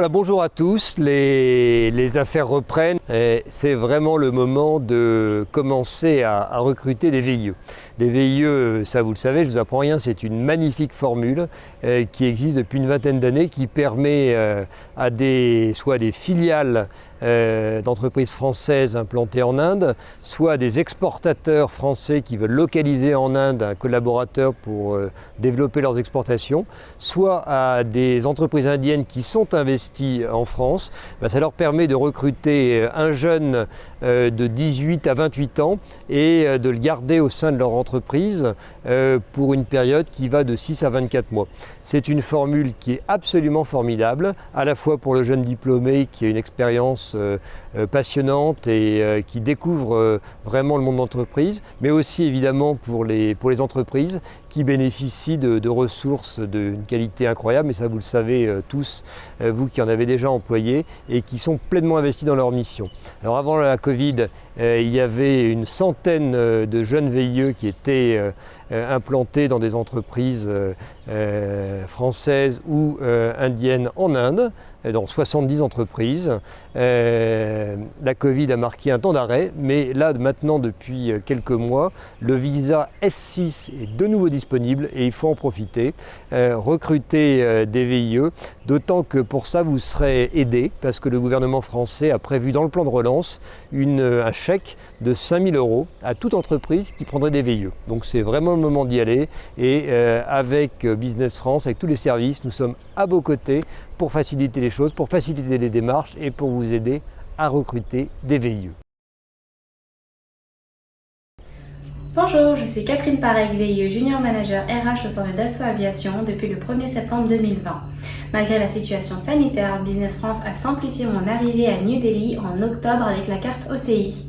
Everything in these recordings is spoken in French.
Voilà, bonjour à tous, les affaires reprennent et c'est vraiment le moment de commencer à recruter des VIE. Les VIE, ça vous le savez, je ne vous apprends rien, c'est une magnifique formule qui existe depuis une vingtaine d'années qui permet à soit des filiales d'entreprises françaises implantées en Inde, soit des exportateurs français qui veulent localiser en Inde un collaborateur pour développer leurs exportations, soit à des entreprises indiennes qui sont investies en France. Ça leur permet de recruter un jeune de 18 à 28 ans et de le garder au sein de leur entreprise pour une période qui va de 6 à 24 mois. C'est une formule qui est absolument formidable, à la fois pour le jeune diplômé qui a une expérience passionnante et qui découvre vraiment le monde d'entreprise, mais aussi évidemment pour les entreprises qui bénéficient de ressources d'une qualité incroyable, et ça vous le savez tous, vous qui en avez déjà employé et qui sont pleinement investis dans leur mission. Alors avant la Covid, il y avait une centaine de jeunes VIE qui étaient implantés dans des entreprises françaises ou indiennes en Inde, dans 70 entreprises. La Covid a marqué un temps d'arrêt, mais là maintenant depuis quelques mois, le visa S6 est de nouveau disponible et il faut en profiter, recruter des VIE, d'autant que pour ça vous serez aidés parce que le gouvernement français a prévu dans le plan de relance un chèque de 5 000 € à toute entreprise qui prendrait des VIE. Donc c'est vraiment le moment d'y aller et avec Business France, avec tous les services, nous sommes à vos côtés pour faciliter les choses, pour faciliter les démarches et pour vous aider à recruter des VIE. Bonjour, je suis Catherine Pareg, VIE Junior Manager RH au sein de Dassault Aviation depuis le 1er septembre 2020. Malgré la situation sanitaire, Business France a simplifié mon arrivée à New Delhi en octobre avec la carte OCI.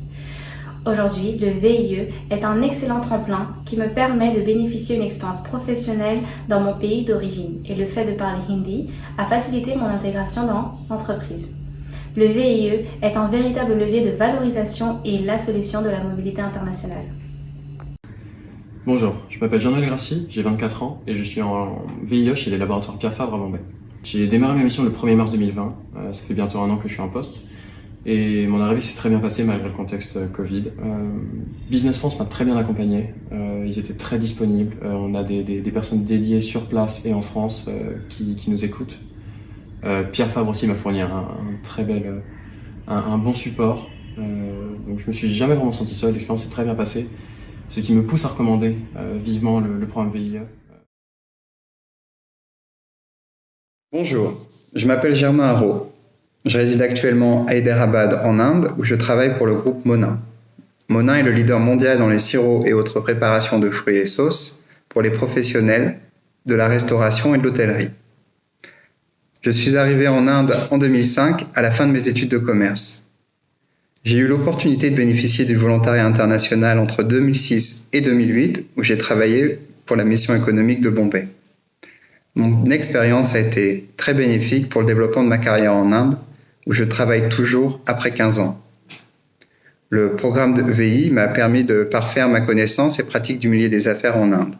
Aujourd'hui, le VIE est un excellent tremplin qui me permet de bénéficier d'une expérience professionnelle dans mon pays d'origine et le fait de parler hindi a facilité mon intégration dans l'entreprise. Le VIE est un véritable levier de valorisation et la solution de la mobilité internationale. Bonjour, je m'appelle Jean-Noël Grassi, j'ai 24 ans et je suis en VIE chez les laboratoires Pierre Fabre à Bombay. J'ai démarré ma mission le 1er mars 2020, ça fait bientôt un an que je suis en poste. Et mon arrivée s'est très bien passée malgré le contexte Covid. Business France m'a très bien accompagné, ils étaient très disponibles, on a des personnes dédiées sur place et en France qui nous écoutent. Pierre Fabre aussi m'a fourni un bon support, donc je me suis jamais vraiment senti seul, l'expérience s'est très bien passée, ce qui me pousse à recommander vivement le programme VIE. Bonjour, je m'appelle Germain Haro. Je réside actuellement à Hyderabad en Inde où je travaille pour le groupe Monin. Monin est le leader mondial dans les sirops et autres préparations de fruits et sauces pour les professionnels de la restauration et de l'hôtellerie. Je suis arrivé en Inde en 2005 à la fin de mes études de commerce. J'ai eu l'opportunité de bénéficier du volontariat international entre 2006 et 2008 où j'ai travaillé pour la mission économique de Bombay. Mon expérience a été très bénéfique pour le développement de ma carrière en Inde, où je travaille toujours après 15 ans. Le programme de VI m'a permis de parfaire ma connaissance et pratique du milieu des affaires en Inde.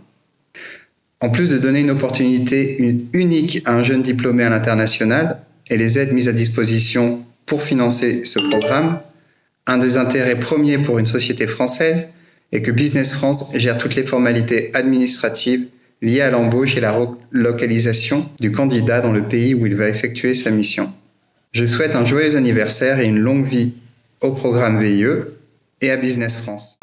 En plus de donner une opportunité unique à un jeune diplômé à l'international et les aides mises à disposition pour financer ce programme, un des intérêts premiers pour une société française est que Business France gère toutes les formalités administratives liées à l'embauche et la relocalisation du candidat dans le pays où il va effectuer sa mission. Je souhaite un joyeux anniversaire et une longue vie au programme VIE et à Business France.